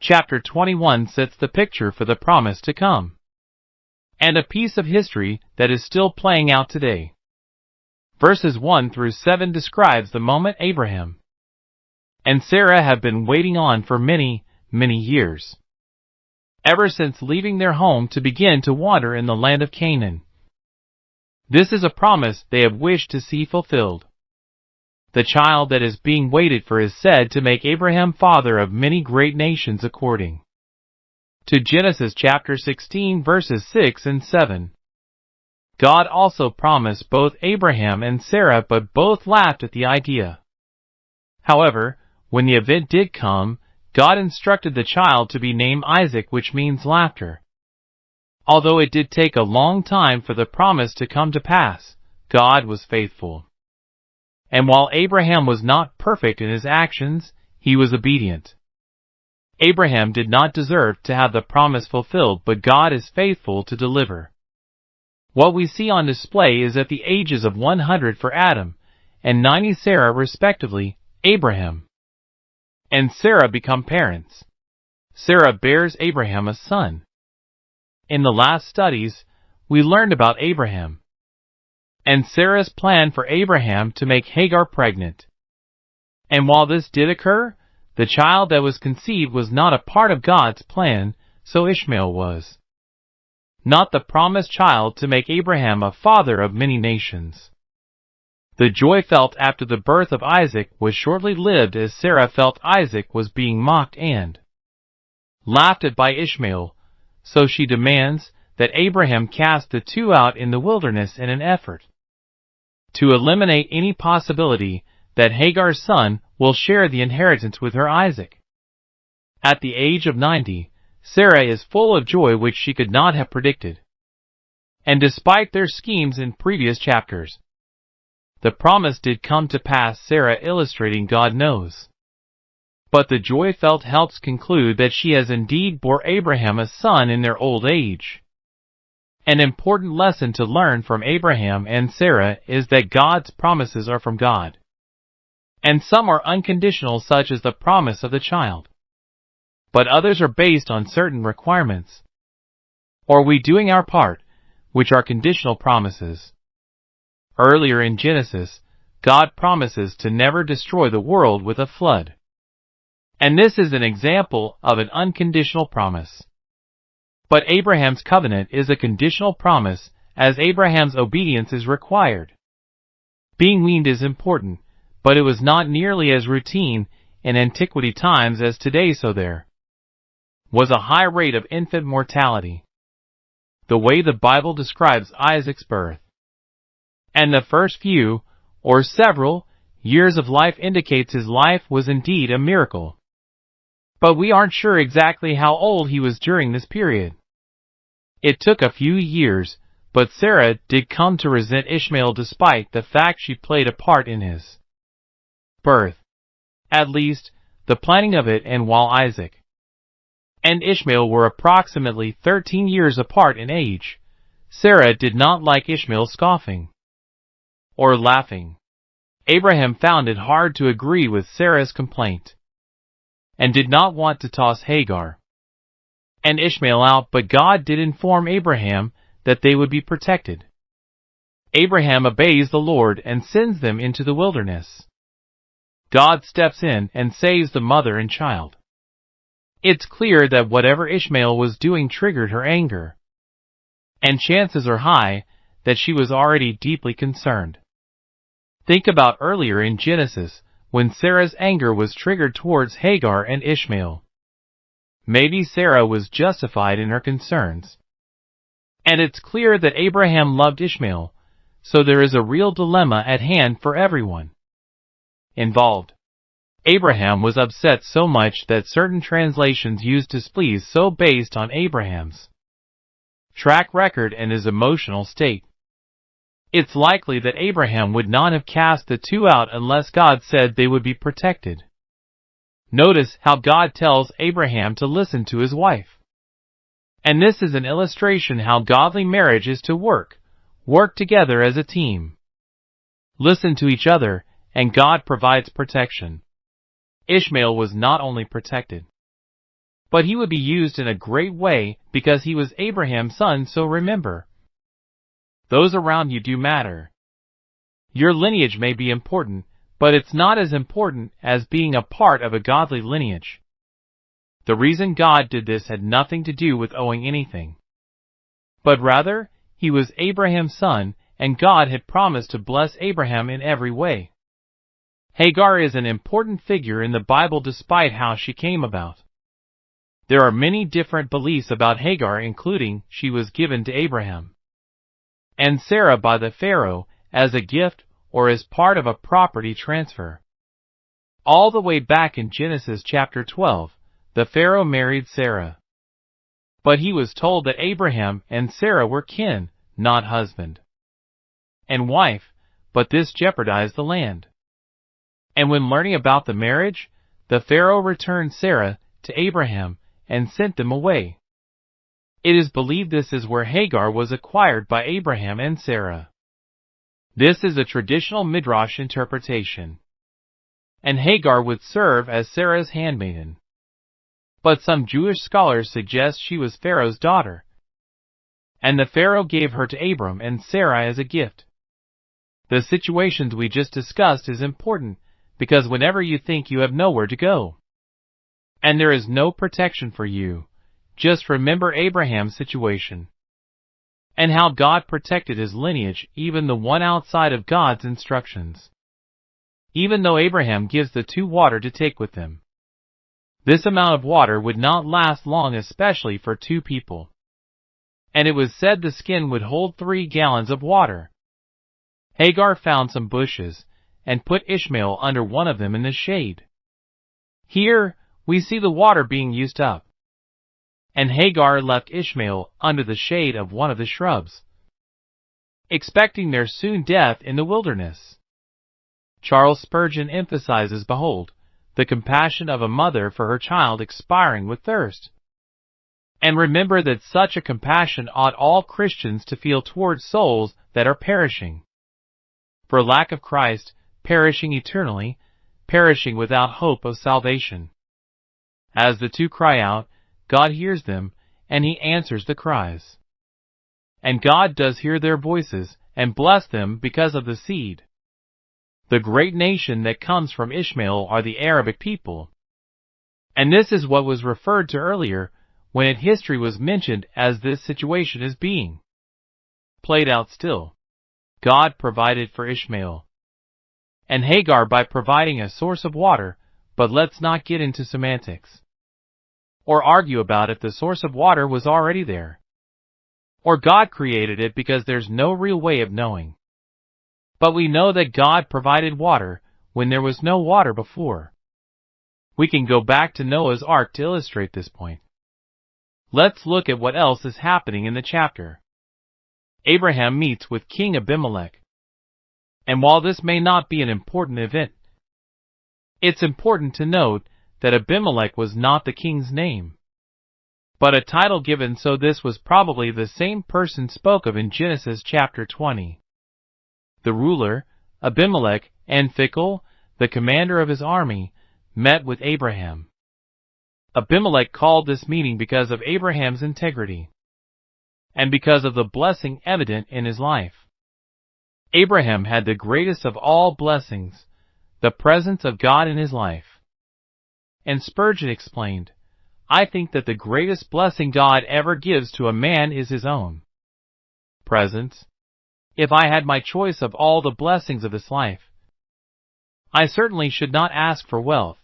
Chapter 21 sets the picture for the promise to come, and a piece of history that is still playing out today. Verses 1 through 7 describes the moment Abraham and Sarah have been waiting on for many, many years, ever since leaving their home to begin to wander in the land of Canaan. This is a promise they have wished to see fulfilled. The child that is being waited for is said to make Abraham father of many great nations according to Genesis chapter 16 verses 6 and 7. God also promised both Abraham and Sarah, but both laughed at the idea. However, when the event did come, God instructed the child to be named Isaac, which means laughter. Although it did take a long time for the promise to come to pass, God was faithful. And while Abraham was not perfect in his actions, he was obedient. Abraham did not deserve to have the promise fulfilled, but God is faithful to deliver. What we see on display is at the ages of 100 for Adam and 90 Sarah respectively, Abraham and Sarah become parents. Sarah bears Abraham a son. In the last studies, we learned about Abraham and Sarah's plan for Abraham to make Hagar pregnant. And while this did occur, the child that was conceived was not a part of God's plan, so Ishmael was not the promised child to make Abraham a father of many nations. The joy felt after the birth of Isaac was shortly lived, as Sarah felt Isaac was being mocked and laughed at by Ishmael, so she demands that Abraham cast the two out in the wilderness in an effort to eliminate any possibility that Hagar's son will share the inheritance with her Isaac. At the age of 90, Sarah is full of joy which she could not have predicted. And despite their schemes in previous chapters, the promise did come to pass, Sarah illustrating God knows. But the joy felt helps conclude that she has indeed bore Abraham a son in their old age. An important lesson to learn from Abraham and Sarah is that God's promises are from God, and some are unconditional, such as the promise of the child. But others are based on certain requirements, or we doing our part, which are conditional promises. Earlier in Genesis, God promises to never destroy the world with a flood. And this is an example of an unconditional promise. But Abraham's covenant is a conditional promise, as Abraham's obedience is required. Being weaned is important, but it was not nearly as routine in antiquity times as today, so there was a high rate of infant mortality. The way the Bible describes Isaac's birth and the first few, or several, years of life indicates his life was indeed a miracle. But we aren't sure exactly how old he was during this period. It took a few years, but Sarah did come to resent Ishmael despite the fact she played a part in his birth. At least, the planning of it, and while Isaac and Ishmael were approximately 13 years apart in age, Sarah did not like Ishmael scoffing or laughing. Abraham found it hard to agree with Sarah's complaint and did not want to toss Hagar and Ishmael out, but God did inform Abraham that they would be protected. Abraham obeys the Lord and sends them into the wilderness. God steps in and saves the mother and child. It's clear that whatever Ishmael was doing triggered her anger, and chances are high that she was already deeply concerned. Think about earlier in Genesis, when Sarah's anger was triggered towards Hagar and Ishmael. Maybe Sarah was justified in her concerns. And it's clear that Abraham loved Ishmael, so there is a real dilemma at hand for everyone involved. Abraham was upset so much that certain translations use displeased so based on Abraham's track record and his emotional state. It's likely that Abraham would not have cast the two out unless God said they would be protected. Notice how God tells Abraham to listen to his wife. And this is an illustration how godly marriage is to work together as a team. Listen to each other, and God provides protection. Ishmael was not only protected, But he would be used in a great way because he was Abraham's son, so remember, those around you do matter. Your lineage may be important, but it's not as important as being a part of a godly lineage. The reason God did this had nothing to do with owing anything, but rather, he was Abraham's son, and God had promised to bless Abraham in every way. Hagar is an important figure in the Bible despite how she came about. There are many different beliefs about Hagar, including she was given to Abraham and Sarah by the Pharaoh as a gift or as part of a property transfer. All the way back in Genesis chapter 12, the Pharaoh married Sarah. But he was told that Abraham and Sarah were kin, not husband and wife, but this jeopardized the land. And when learning about the marriage, the Pharaoh returned Sarah to Abraham and sent them away. It is believed this is where Hagar was acquired by Abraham and Sarah. This is a traditional Midrash interpretation, and Hagar would serve as Sarah's handmaiden. But some Jewish scholars suggest she was Pharaoh's daughter, and the Pharaoh gave her to Abram and Sarai as a gift. The situations we just discussed is important because whenever you think you have nowhere to go, and there is no protection for you, just remember Abraham's situation, and how God protected his lineage, even the one outside of God's instructions. Even though Abraham gives the 2 water to take with them, this amount of water would not last long, especially for 2 people. And it was said the skin would hold 3 gallons of water. Hagar found some bushes and put Ishmael under one of them in the shade. Here, we see the water being used up, and Hagar left Ishmael under the shade of one of the shrubs, expecting their soon death in the wilderness. Charles Spurgeon emphasizes, behold, the compassion of a mother for her child expiring with thirst. And remember that such a compassion ought all Christians to feel towards souls that are perishing for lack of Christ, perishing eternally, perishing without hope of salvation. As the 2 cry out, God hears them, and he answers the cries. And God does hear their voices, and bless them because of the seed. The great nation that comes from Ishmael are the Arabic people. And this is what was referred to earlier when in history was mentioned as this situation is being played out still. God provided for Ishmael and Hagar by providing a source of water, but let's not get into semantics or argue about if the source of water was already there, or God created it, because there's no real way of knowing. But we know that God provided water when there was no water before. We can go back to Noah's Ark to illustrate this point. Let's look at what else is happening in the chapter. Abraham meets with King Abimelech. And while this may not be an important event, it's important to note that Abimelech was not the king's name, but a title given, so this was probably the same person spoke of in Genesis chapter 20. The ruler, Abimelech, and Phicol, the commander of his army, met with Abraham. Abimelech called this meeting because of Abraham's integrity, and because of the blessing evident in his life. Abraham had the greatest of all blessings, the presence of God in his life. And Spurgeon explained, I think that the greatest blessing God ever gives to a man is his own presence. If I had my choice of all the blessings of this life, I certainly should not ask for wealth,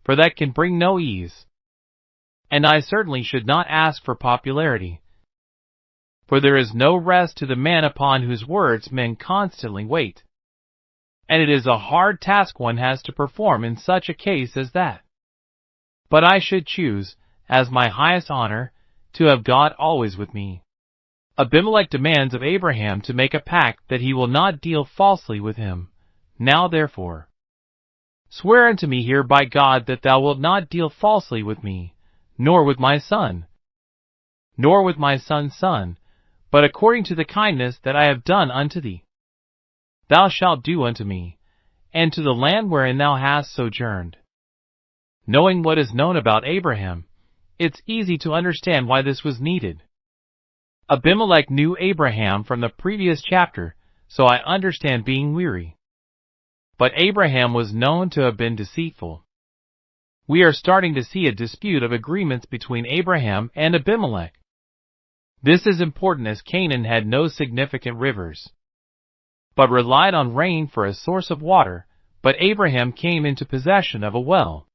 for that can bring no ease. And I certainly should not ask for popularity, for there is no rest to the man upon whose words men constantly wait. And it is a hard task one has to perform in such a case as that. But I should choose, as my highest honor, to have God always with me. Abimelech demands of Abraham to make a pact that he will not deal falsely with him. Now therefore, swear unto me here by God that thou wilt not deal falsely with me, nor with my son, nor with my son's son, but according to the kindness that I have done unto thee. Thou shalt do unto me, and to the land wherein thou hast sojourned. Knowing what is known about Abraham, it's easy to understand why this was needed. Abimelech knew Abraham from the previous chapter, so I understand being weary. But Abraham was known to have been deceitful. We are starting to see a dispute of agreements between Abraham and Abimelech. This is important as Canaan had no significant rivers, but relied on rain for a source of water, but Abraham came into possession of a well.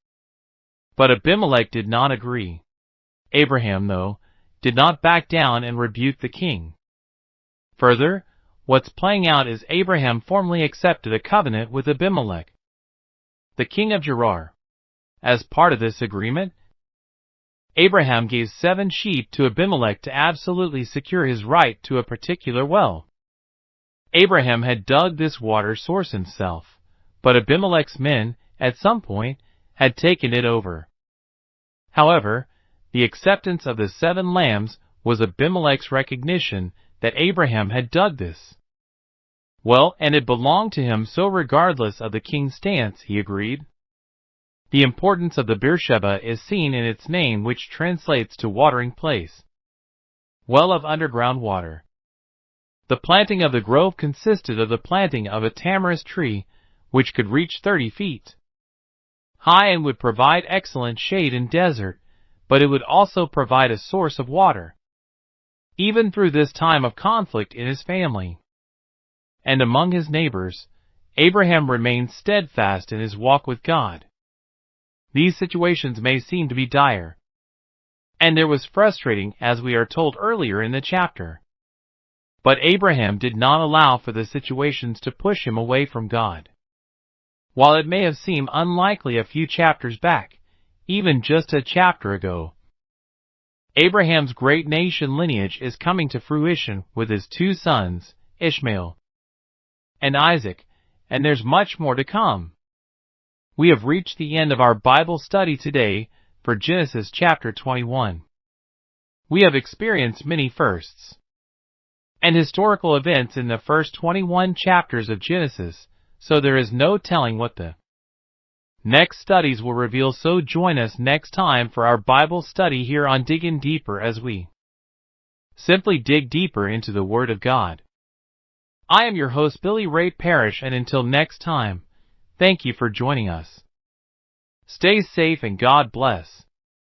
But Abimelech did not agree. Abraham, though, did not back down and rebuke the king. Further, what's playing out is Abraham formally accepted a covenant with Abimelech, the king of Gerar. As part of this agreement, Abraham gave 7 sheep to Abimelech to absolutely secure his right to a particular well. Abraham had dug this water source himself, but Abimelech's men, at some point, had taken it over. However, the acceptance of the 7 lambs was Abimelech's recognition that Abraham had dug this well, and it belonged to him, so regardless of the king's stance, he agreed. The importance of the Beersheba is seen in its name, which translates to watering place, well of underground water. The planting of the grove consisted of the planting of a tamarisk tree, which could reach 30 feet high and would provide excellent shade in desert, but it would also provide a source of water, even through this time of conflict in his family. And among his neighbors, Abraham remained steadfast in his walk with God. These situations may seem to be dire, and it was frustrating, as we are told earlier in the chapter. But Abraham did not allow for the situations to push him away from God. While it may have seemed unlikely a few chapters back, even just a chapter ago, Abraham's great nation lineage is coming to fruition with his 2 sons, Ishmael and Isaac, and there's much more to come. We have reached the end of our Bible study today for Genesis chapter 21. We have experienced many firsts and historical events in the first 21 chapters of Genesis, so there is no telling what the next studies will reveal. So join us next time for our Bible study here on Digging Deeper, as we simply dig deeper into the Word of God. I am your host, Billy Ray Parrish, and until next time, thank you for joining us. Stay safe and God bless.